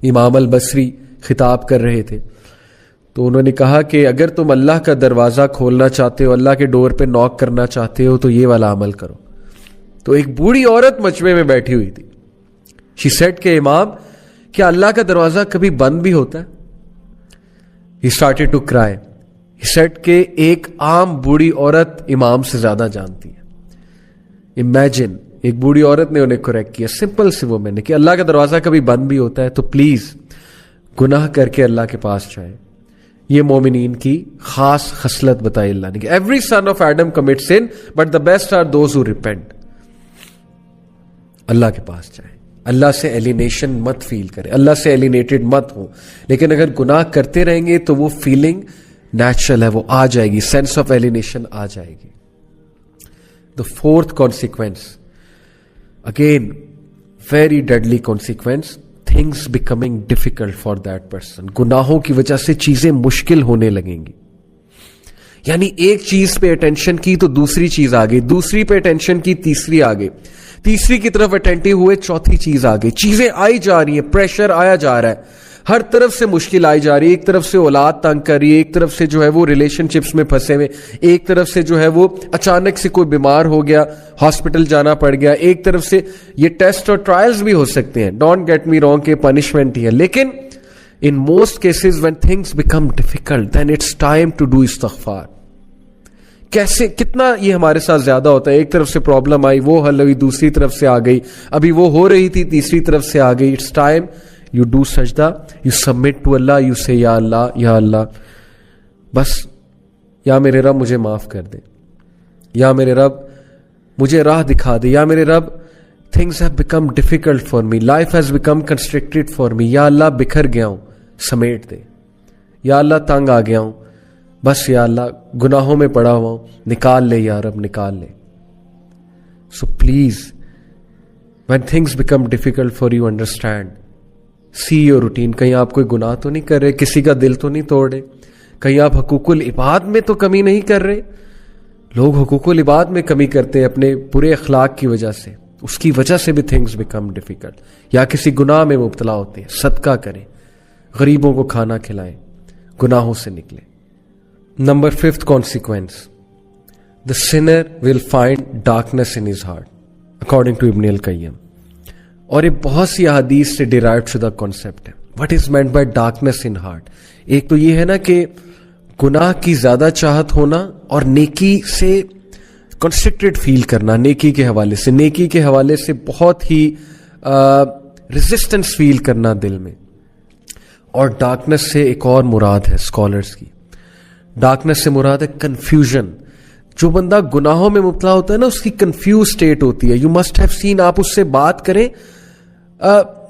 امام البصری خطاب کر رہے تھے. تو انہوں نے کہا کہ اگر تم اللہ کا دروازہ کھولنا چاہتے ہو, اللہ کے ڈور پہ نوک کرنا چاہتے ہو, تو یہ والا عمل کرو. تو ایک بوڑھی عورت مجمع میں بیٹھی ہوئی تھی. شی سیڈ کہ امام, کیا اللہ کا دروازہ کبھی بند بھی ہوتا ہے؟ He started to cry. He said کہ ایک عام بوڑھی عورت امام سے زیادہ جانتی ہے. امیجن, ایک بوڑھی عورت نے انہیں کریکٹ کیا, سمپل سی وہ میں نے کہ اللہ کا دروازہ کبھی بند بھی ہوتا ہے, تو پلیز گناہ کر کے اللہ کے پاس جائیں. یہ مومنین کی خاص خصلت بتائی اللہ نے کہ every son of Adam commit sin but the best are those who repent. اللہ کے پاس جائیں, اللہ سے ایلینیشن مت فیل کریں, اللہ سے ایلینیٹڈ مت ہو. لیکن اگر گناہ کرتے رہیں گے تو وہ فیلنگ نیچرل ہے, وہ آ جائے گی, سینس آف ایلینیشن آ جائے گی. The fourth consequence, again very deadly consequence, things becoming difficult for that person. گناہوں کی وجہ سے چیزیں مشکل ہونے لگیں گی. یعنی ایک چیز پہ اٹینشن کی تو دوسری چیز آ گئی, دوسری پہ اٹینشن کی تیسری آ گئی, تیسری کی طرف اٹینٹو ہوئے چوتھی چیز آ گئی. چیزیں آئی جا رہی ہیں, پریشر آیا جا رہا ہے, ہر طرف سے مشکل آئی جا رہی ہے. ایک طرف سے اولاد تنگ کر رہی ہے, ایک طرف سے جو ہے وہ ریلیشن شپس میں پھنسے ہوئے, ایک طرف سے جو ہے وہ اچانک سے کوئی بیمار ہو گیا, ہاسپٹل جانا پڑ گیا, ایک طرف سے یہ ٹیسٹ اور ٹرائلز بھی ہو سکتے ہیں, ڈونٹ گیٹ می رانگ کہ پنشمنٹ ہی ہے. لیکن in most cases when things become difficult then it's time to do استغفار. کیسے, کتنا یہ ہمارے ساتھ زیادہ ہوتا ہے, ایک طرف سے پرابلم آئی, وہ حل ہوئی, دوسری طرف سے آ گئی, ابھی وہ ہو رہی تھی, تیسری طرف سے آ گئی. It's time you do sajda, you submit to Allah, you say یا اللہ بس, یا میرے رب مجھے معاف کر دے, یا میرے رب مجھے راہ دکھا دے, یا میرے رب things have become difficult for me, life has become constricted for me, یا اللہ بکھر گیا ہوں سمیٹ دے, یا اللہ تنگ آ گیا ہوں بس, یا اللہ گناہوں میں پڑا ہوا ہوں نکال لے, یا رب نکال لے. So please when things become difficult for you, understand, see your routine. کہیں آپ کوئی گناہ تو نہیں کر رہے, کسی کا دل تو نہیں توڑ رہے, کہیں آپ حقوق العباد میں تو کمی نہیں کر رہے. لوگ حقوق العباد میں کمی کرتے ہیں اپنے برے اخلاق کی وجہ سے, اس کی وجہ سے بھی تھنگز بیکم ڈیفیکلٹ. یا کسی گناہ میں مبتلا ہوتے ہیں, صدقہ کریں, غریبوں کو کھانا کھلائیں, گناہوں سے نکلیں. Number 5th consequence, the sinner will find darkness in his heart according to Ibn al-Qayyim. اور یہ بہت سی احادیث سے ڈیرائیو شدہ کانسیپٹ ہے. What is meant by darkness in heart? ایک تو یہ ہے نا کہ گناہ کی زیادہ چاہت ہونا اور نیکی سے کنسٹرکٹڈ فیل کرنا, نیکی کے حوالے سے, نیکی کے حوالے سے بہت ہی ریزسٹنس فیل کرنا دل میں. اور ڈارکنیس سے ایک اور مراد ہے اسکالرس کی, ڈارکنیس سے مراد ہے کنفیوژن. جو بندہ گناہوں میں مبتلا ہوتا ہے نا, اس کی کنفیوز اسٹیٹ ہوتی ہے. یو مسٹ ہیو سین, آپ اس سے بات کریں,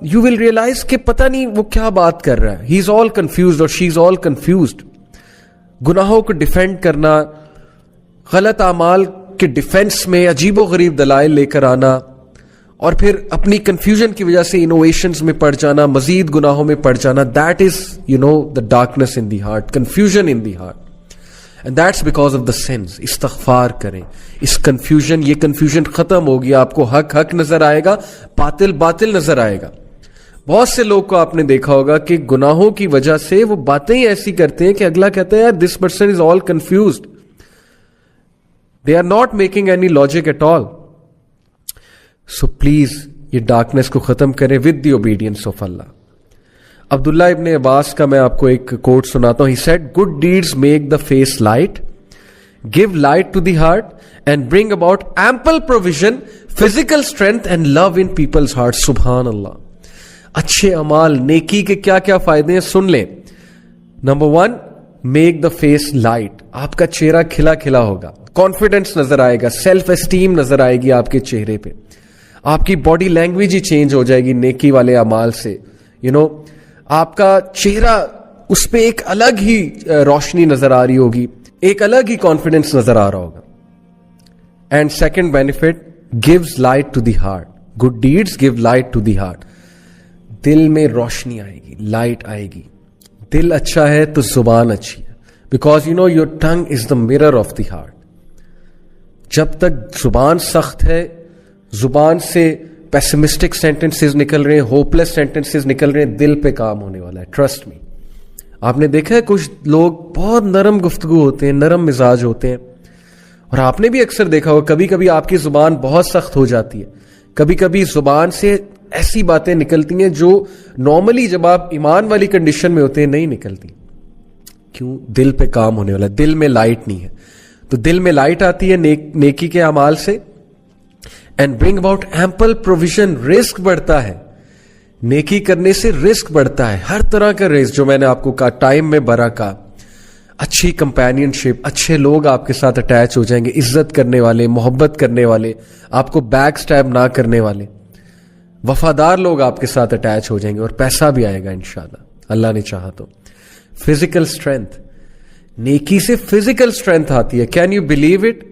یو ول ریئلائز کہ پتہ نہیں وہ کیا بات کر رہا ہے. ہی از آل کنفیوزڈ اور شی از آل کنفیوزڈ. گناہوں کو ڈیفینڈ کرنا, غلط اعمال کے ڈیفینس میں عجیب و غریب دلائل لے کر آنا, اور پھر اپنی کنفیوژن کی وجہ سے انوویشنز میں پڑ جانا, مزید گناہوں میں پڑ جانا. That is the darkness in the heart, confusion in the heart. And that's because of the sins. استغفار کریں. اس کنفیوژن, یہ کنفیوژن ختم ہوگی, آپ کو حق حق نظر آئے گا, باطل باطل نظر آئے گا. بہت سے لوگ کو آپ نے دیکھا ہوگا کہ گناہوں کی وجہ سے وہ باتیں ہی ایسی کرتے ہیں کہ اگلا کہتا ہے یار this person is all confused. They are not making any logic at all. So please یہ ڈارکنیس کو ختم کریں with the obedience of Allah. عبداللہ ابن عباس کا میں آپ کو ایک کوٹ سناتا ہوں. He said, good deeds make the face light, give light to the heart, and bring about ample provision, physical strength and love in people's hearts. سبحان اللہ. اچھے اعمال, نیکی کے کیا کیا فائدے ہیں سن لیں. Number 1, make the face light. آپ کا چہرہ کھلا کھلا ہوگا, کانفیڈنس نظر آئے گا, سیلف اسٹیم نظر آئے گی آپ کے چہرے پہ, آپ کی باڈی لینگویج ہی چینج ہو جائے گی نیکی والے اعمال سے. آپ کا چہرہ, اس پہ ایک الگ ہی روشنی نظر آ رہی ہوگی, ایک الگ ہی کانفیڈنس نظر آ رہا ہوگا. And second benefit, gives light to the heart. Good deeds give light to the heart. دل میں روشنی آئے گی, لائٹ آئے گی. دل اچھا ہے تو زبان اچھی ہے, because your tongue is the mirror of the heart. جب تک زبان سخت ہے, زبان سے پیسمسٹک سینٹنسز نکل رہے ہیں, ہوپلیس سینٹنسز نکل رہے ہیں, دل پہ کام ہونے والا ہے, ٹرسٹ می. آپ نے دیکھا ہے کچھ لوگ بہت نرم گفتگو ہوتے ہیں, نرم مزاج ہوتے ہیں, اور آپ نے بھی اکثر دیکھا ہوگا کبھی کبھی آپ کی زبان بہت سخت ہو جاتی ہے, کبھی کبھی زبان سے ایسی باتیں نکلتی ہیں جو نارملی جب آپ ایمان والی کنڈیشن میں ہوتے ہیں نہیں نکلتی. کیوں؟ دل پہ کام ہونے والا ہے, دل میں لائٹ نہیں ہے. تو دل میں لائٹ آتی ہے نیکی کے اعمال سے, and bring about ample provision. Risk بڑھتا ہے, نیکی کرنے سے رسک بڑھتا ہے, ہر طرح کا رسک جو میں نے آپ کو کہا, ٹائم میں برکت, اچھی کمپینین شپ, اچھے لوگ آپ کے ساتھ اٹیچ ہو جائیں گے, عزت کرنے والے, محبت کرنے والے, آپ کو بیک سٹیپ نہ کرنے والے, وفادار لوگ آپ کے ساتھ اٹیچ ہو جائیں گے, اور پیسہ بھی آئے گا انشاءاللہ, اللہ نے چاہا تو. فزیکل اسٹرینتھ, نیکی سے فزیکل اسٹرینتھ آتی ہے. Can you believe it?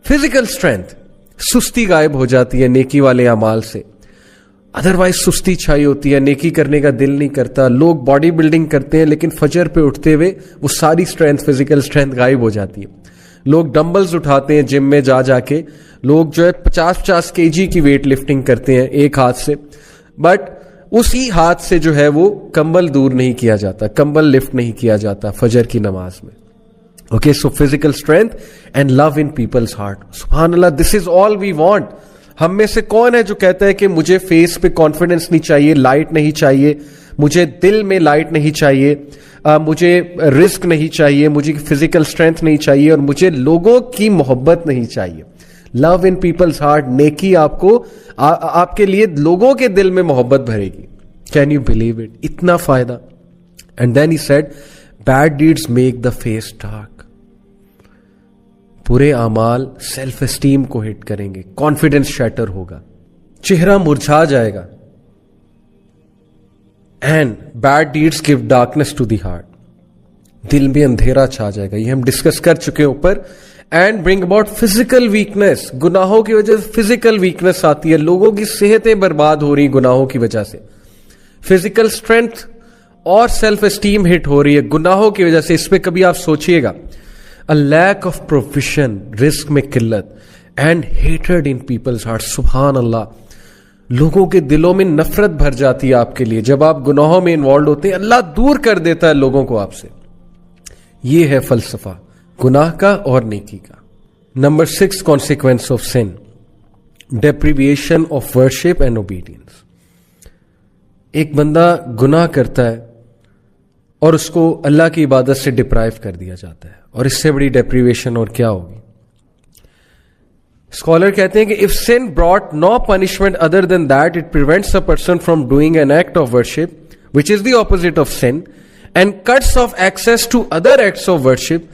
Physical strength, سستی غائب ہو جاتی ہے نیکی والے اعمال سے. ادروائز سستی چھائی ہوتی ہے, نیکی کرنے کا دل نہیں کرتا. لوگ باڈی بلڈنگ کرتے ہیں لیکن فجر پہ اٹھتے ہوئے وہ ساری اسٹرینتھ, فزیکل اسٹرینتھ غائب ہو جاتی ہے. لوگ ڈمبلز اٹھاتے ہیں جم میں جا کے, لوگ جو ہے 50 kg کی ویٹ لفٹنگ کرتے ہیں ایک ہاتھ سے, بٹ اسی ہاتھ سے جو ہے وہ کمبل دور نہیں کیا جاتا, کمبل لفٹ نہیں کیا جاتا فجر کی نماز میں. Okay, so physical strength and love in peoples heart. سبحان اللہ, دس از آل وی وانٹ. ہم میں سے کون ہے جو کہتا ہے کہ مجھے فیس پہ کانفیڈنس نہیں چاہیے, لائٹ نہیں چاہیے, مجھے دل میں لائٹ نہیں چاہیے, مجھے رسک نہیں چاہیے, مجھے فزیکل اسٹرینتھ نہیں چاہیے, اور مجھے لوگوں کی محبت نہیں چاہیے. لو ان پیپلز ہارٹ, نیکی آپ کو آپ کے لیے لوگوں کے دل میں محبت بھرے گی. Can you believe it? اتنا فائدہ. And then he said bad deeds make the face dark. برے اعمال سیلف اسٹیم کو ہٹ کریں گے, کانفیڈنس شیٹر ہوگا, چہرہ مرجھا جائے گا. And bad deeds give darkness to the heart, دل میں اندھیرا چھا جائے گا. یہ ہم ڈسکس کر چکے اوپر. And bring about physical weakness, گناہوں کی وجہ سے فزیکل ویکنیس آتی ہے, لوگوں کی صحتیں برباد ہو رہی گناہوں کی وجہ سے. فزیکل اسٹرینتھ اور سیلف اسٹیم ہٹ ہو رہی ہے گناہوں کی وجہ سے. اس پہ کبھی آپ سوچئے گا. A lack of provision, رزق میں قلت, and hatred in people's hearts. سبحان اللہ, لوگوں کے دلوں میں نفرت بھر جاتی ہے آپ کے لیے جب آپ گناہوں میں انوالوڈ ہوتے ہیں. اللہ دور کر دیتا ہے لوگوں کو آپ سے. یہ ہے فلسفہ گناہ کا اور نیکی کا. Number 6, consequence of sin, deprivation of worship and obedience. ایک بندہ گناہ کرتا ہے اور اس کو اللہ کی عبادت سے ڈپرائیو کر دیا جاتا ہے, اور اس سے بڑی ڈیپریویشن اور کیا ہوگی. اسکالر کہتے ہیں کہ if sin brought no punishment other than that, it prevents a person from doing an act of worship which is the opposite of sin and cuts off access to other acts of worship,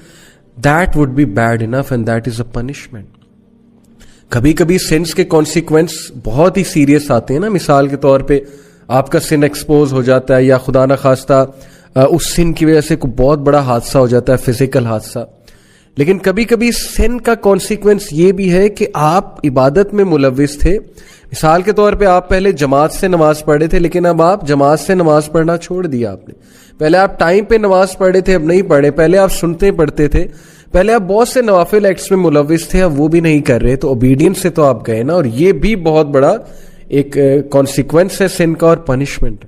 that would be bad enough and that is a punishment. کبھی کبھی since کے consequence بہت ہی serious آتے ہیں نا. مثال کے طور پہ آپ کا سن ایکسپوز ہو جاتا ہے, یا خدا نخواستہ اس سن کی وجہ سے کوئی بہت بڑا حادثہ ہو جاتا ہے, فزیکل حادثہ. لیکن کبھی کبھی سن کا کانسیکوینس یہ بھی ہے کہ آپ عبادت میں ملوث تھے. مثال کے طور پہ آپ پہلے جماعت سے نماز پڑھے تھے, لیکن اب آپ جماعت سے نماز پڑھنا چھوڑ دیا آپ نے. پہلے آپ ٹائم پہ نماز پڑھے تھے, اب نہیں پڑھے. پہلے آپ سنتے پڑھتے تھے, پہلے آپ بہت سے نوافل ایکٹس میں ملوث تھے, اب وہ بھی نہیں کر رہے. تو اوبیڈینس سے تو آپ گئے نا, اور یہ بھی بہت بڑا ایک کانسیکوینس ہے سن کا اور پنشمنٹ,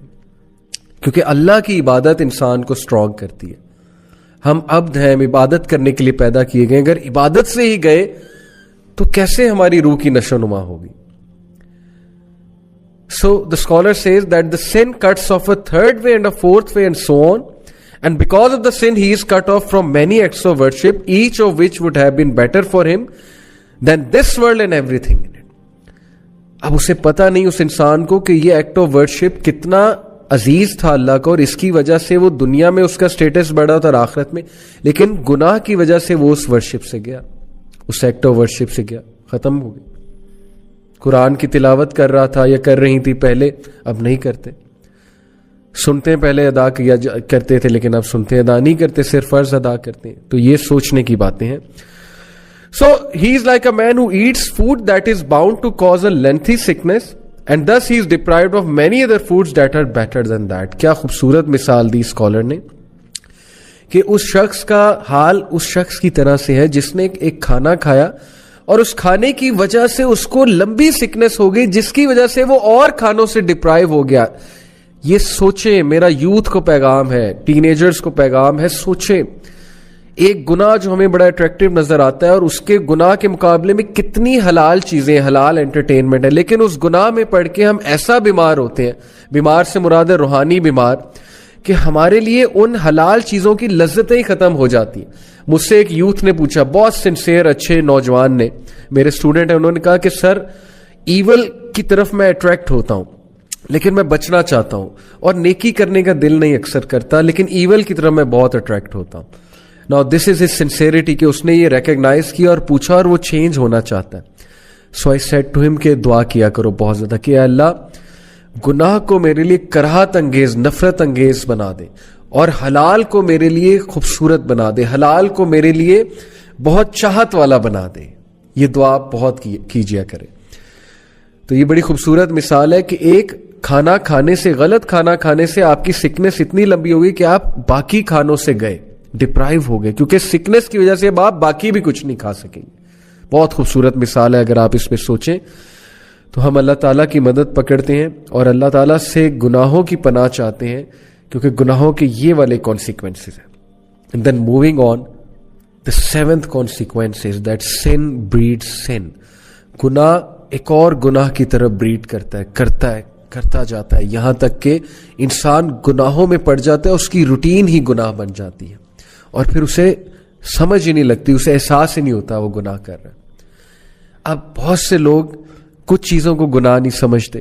کیونکہ اللہ کی عبادت انسان کو اسٹرانگ کرتی ہے. ہم عبد ہیں, ہم عبادت کرنے کے لیے پیدا کیے گئے. اگر عبادت سے ہی گئے تو کیسے ہماری روح کی نشو نما ہوگی. So the scholar says that the sin cuts off a third way and a fourth way and so on, and because of the sin he is cut off from many acts of worship, each of which would have been better for him than this world and everything in it. اب اسے پتا نہیں اس انسان کو کہ یہ act of worship کتنا عزیز تھا اللہ کو, اور اس کی وجہ سے وہ دنیا میں اس کا سٹیٹس بڑھا تھا اور آخرت میں, لیکن گناہ کی وجہ سے وہ اس ورشپ سے گیا, اس ایکٹ آف ورشپ سے گیا, ختم ہو گئی. قرآن کی تلاوت کر رہا تھا یا کر رہی تھی پہلے, اب نہیں کرتے. سنتے پہلے ادا کیا کرتے تھے, لیکن اب سنتے ادا نہیں کرتے, صرف فرض ادا کرتے ہیں. تو یہ سوچنے کی باتیں ہیں. So he is like a man who eats food that is bound to cause a lengthy sickness, and thus he is deprived of many other foods that are better than that. کیا خوبصورت مثال دی scholar نے کہ اس شخص کا حال اس شخص کی طرح سے ہے جس نے ایک کھانا کھایا اور اس کھانے کی وجہ سے اس کو لمبی سکنس ہو گئی جس کی وجہ سے وہ اور کھانوں سے ڈپرائیو ہو گیا. یہ سوچیں, میرا یوتھ کو پیغام ہے, ٹین ایجرز کو پیغام ہے, سوچیں ایک گناہ جو ہمیں بڑا اٹریکٹیو نظر آتا ہے اور اس کے گناہ کے مقابلے میں کتنی حلال چیزیں, حلال انٹرٹینمنٹ ہے, لیکن اس گناہ میں پڑھ کے ہم ایسا بیمار ہوتے ہیں, بیمار سے مراد ہے روحانی بیمار, کہ ہمارے لیے ان حلال چیزوں کی لذتیں ہی ختم ہو جاتی ہیں. مجھ سے ایک یوتھ نے پوچھا, بہت سنسیئر اچھے نوجوان نے, میرے اسٹوڈنٹ ہیں, انہوں نے کہا کہ سر ایول کی طرف میں اٹریکٹ ہوتا ہوں لیکن میں بچنا چاہتا ہوں, اور نیکی کرنے کا دل نہیں اکثر کرتا, لیکن ایول کی طرف میں بہت اٹریکٹ ہوتا ہوں. Now this is his sincerity کہ اس نے یہ ریکگنائز کیا اور پوچھا اور وہ چینج ہونا چاہتا ہے. So I said to him کہ دعا کیا کرو بہت زیادہ کہ اے اللہ گناہ کو میرے لیے کراہت انگیز, نفرت انگیز بنا دے, اور حلال کو میرے لیے خوبصورت بنا دے, حلال کو میرے لیے بہت چاہت والا بنا دے. یہ دعا بہت کیجیا کرے. تو یہ بڑی خوبصورت مثال ہے کہ ایک کھانا کھانے سے, غلط کھانا کھانے سے آپ کی سکنس اتنی لمبی ہو گئی کہ آپ باقی کھانوں سے گئے, ڈپرائیو ہو گئے, کیونکہ سکنس کی وجہ سے اب آپ باقی بھی کچھ نہیں کھا سکیں گے. بہت خوبصورت مثال ہے. اگر آپ اس پہ سوچیں تو ہم اللہ تعالیٰ کی مدد پکڑتے ہیں اور اللہ تعالیٰ سے گناہوں کی پناہ چاہتے ہیں, کیونکہ گناہوں کے یہ والے کانسیکوینسز ہیں. And then moving on, the seventh consequence is that sin breeds sin. گناہ ایک اور گناہ کی طرف بریڈ کرتا جاتا ہے, یہاں تک کہ انسان گناہوں میں پڑ جاتا ہے, اس کی روٹین ہی گناہ بن جاتی ہے, اور پھر اسے سمجھ ہی نہیں لگتی, اسے احساس ہی نہیں ہوتا وہ گناہ کر رہا ہے. اب بہت سے لوگ کچھ چیزوں کو گناہ نہیں سمجھتے,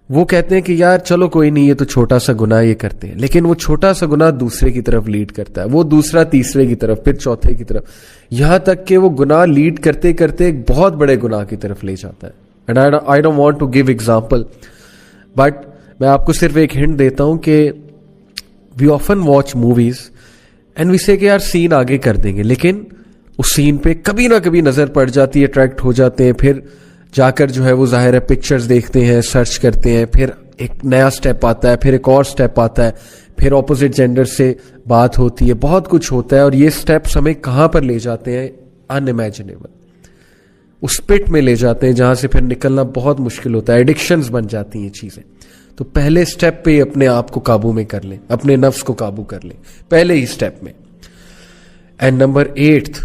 وہ کہتے ہیں کہ یار چلو کوئی نہیں, یہ تو چھوٹا سا گناہ یہ کرتے ہیں, لیکن وہ چھوٹا سا گناہ دوسرے کی طرف لیڈ کرتا ہے, وہ دوسرا تیسرے کی طرف, پھر چوتھے کی طرف, یہاں تک کہ وہ گناہ لیڈ کرتے کرتے ایک بہت بڑے گناہ کی طرف لے جاتا ہے. And I don't want to give example, but میں آپ کو صرف ایک ہنٹ دیتا ہوں کہ we often watch movies and we say کہ یار سین آگے کر دیں گے, لیکن اس سین پہ کبھی نہ کبھی نظر پڑ جاتی ہے, اٹریکٹ ہو جاتے ہیں, پھر جا کر جو ہے وہ ظاہر ہے پکچرز دیکھتے ہیں, سرچ کرتے ہیں, پھر ایک نیا سٹیپ آتا ہے, پھر ایک اور سٹیپ آتا ہے, پھر اپوزٹ جینڈر سے بات ہوتی ہے, بہت کچھ ہوتا ہے, اور یہ سٹیپس ہمیں کہاں پر لے جاتے ہیں, ان امیجنیبل, اس پٹ میں لے جاتے ہیں جہاں سے پھر نکلنا بہت مشکل ہوتا ہے, ایڈکشنز بن جاتی ہیں چیزیں. تو پہلے سٹیپ پہ اپنے آپ کو قابو میں کر لیں, اپنے نفس کو قابو کر لیں پہلے ہی سٹیپ میں. And number 8,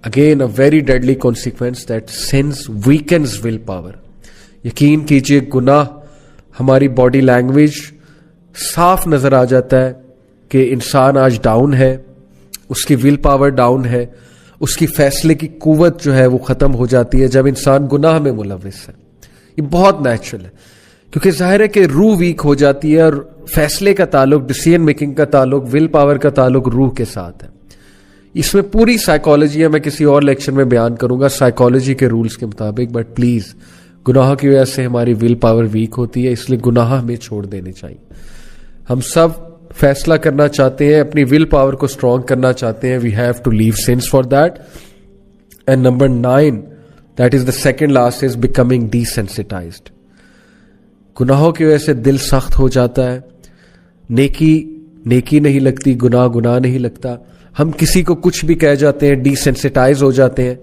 again a very deadly consequence, that sins weakens will power. یقین کیجئے گناہ ہماری باڈی لینگویج صاف نظر آ جاتا ہے کہ انسان آج ڈاؤن ہے, اس کی ول پاور ڈاؤن ہے, اس کی فیصلے کی قوت جو ہے وہ ختم ہو جاتی ہے جب انسان گناہ میں ملوث ہے. یہ بہت نیچرل ہے, کیونکہ ظاہر ہے کہ روح ویک ہو جاتی ہے, اور فیصلے کا تعلق, ڈیسیژن میکنگ کا تعلق, ول پاور کا تعلق روح کے ساتھ ہے. اس میں پوری سائیکالوجی ہے, میں کسی اور لیکچر میں بیان کروں گا سائیکالوجی کے رولز کے مطابق, بٹ پلیز گناہ کی وجہ سے ہماری ول پاور ویک ہوتی ہے, اس لیے گناہ ہمیں چھوڑ دینے چاہیے. ہم سب فیصلہ کرنا چاہتے ہیں, اپنی ول پاور کو اسٹرانگ کرنا چاہتے ہیں, we have to leave sins for that. And number 9, that is the second last, is becoming desensitized. گناہوں کی وجہ سے دل سخت ہو جاتا ہے, نیکی نہیں لگتی, گناہ نہیں لگتا, ہم کسی کو کچھ بھی کہہ جاتے ہیں, ڈیسینسٹائز ہو جاتے ہیں,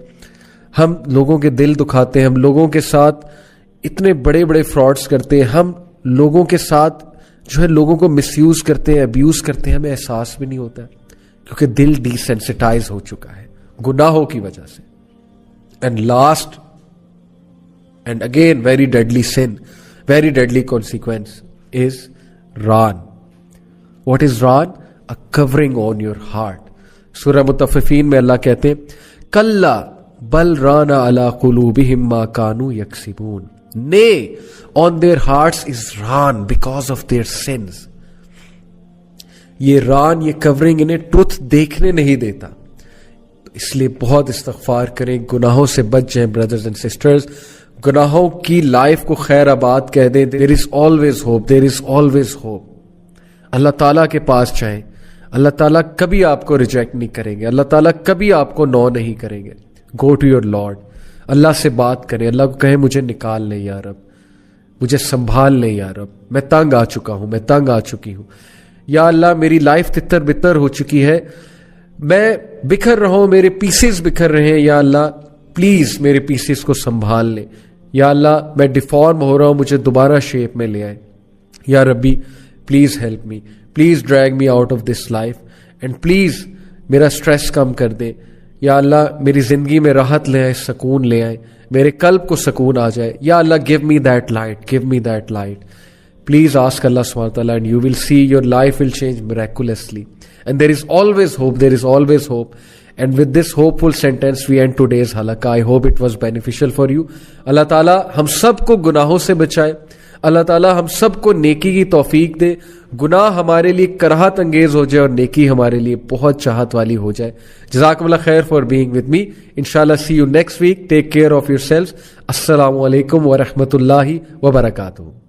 ہم لوگوں کے دل دکھاتے ہیں, ہم لوگوں کے ساتھ اتنے بڑے بڑے فراڈز کرتے ہیں, ہم لوگوں کے ساتھ جو ہے لوگوں کو مس یوز کرتے ہیں, ابیوز کرتے ہیں, ہمیں احساس بھی نہیں ہوتا کیونکہ دل ڈیسینسٹائز ہو چکا ہے گناہوں کی وجہ سے. And last and again very deadly sin, very deadly consequence is ران. واٹ از ران؟ A covering on your heart. سورہ مطففین میں اللہ کہتے ہیں کلا بل رانا علی قلوبہم ما کانوا یکسبون. Nay, on their hearts is raan because of their sins. یہ ران, یہ کورنگ انہیں ٹروتھ دیکھنے نہیں دیتا, اس لیے بہت استغفار کریں, گناہوں سے بچ جائیں بردرز اینڈ سسٹرز, گناہوں کی لائف کو خیر آباد کہہ دیں. There is always hope, there is always hope. اللہ تعالیٰ کے پاس جائیں, اللہ تعالیٰ کبھی آپ کو ریجیکٹ نہیں کریں گے, اللہ تعالیٰ کبھی آپ کو نو نہیں کریں گے. گو ٹو یور لارڈ, اللہ سے بات کریں, اللہ کو کہیں مجھے نکال لے یا رب, مجھے سنبھال لے یا رب, میں تنگ آ چکا ہوں, میں تنگ آ چکی ہوں, یا اللہ میری لائف تتر بتر ہو چکی ہے, میں بکھر رہا ہوں, میرے پیسز بکھر رہے ہیں, یا اللہ پلیز میرے پیسز کو سنبھال لیں. یا اللہ میں ڈیفارم ہو رہا ہوں, مجھے دوبارہ شیپ میں لے آئے. یا ربی please help me, please drag me out of this life, and please میرا اسٹریس کم کر دے. یا اللہ میری زندگی میں راحت لے آئے, سکون لے آئے, میرے قلب کو سکون آ جائے. یا اللہ give me that light, give me that light. Please ask Allah subhanahu wa ta'ala and you will see your life will change miraculously. And there is always hope, there is always hope. And with this hopeful sentence we end today's halaqah. I hope it was beneficial for you. Allah ta'ala ہم سب کو گناہوں سے بچائے, اللہ تعالیٰ ہم سب کو نیکی کی توفیق دے, گناہ ہمارے لیے کراہت انگیز ہو جائے اور نیکی ہمارے لیے بہت چاہت والی ہو جائے. جزاکم اللہ خیر فار بینگ ود می. انشاءاللہ see you next week. Take care of yourself. السلام علیکم ورحمۃ اللہ وبرکاتہ.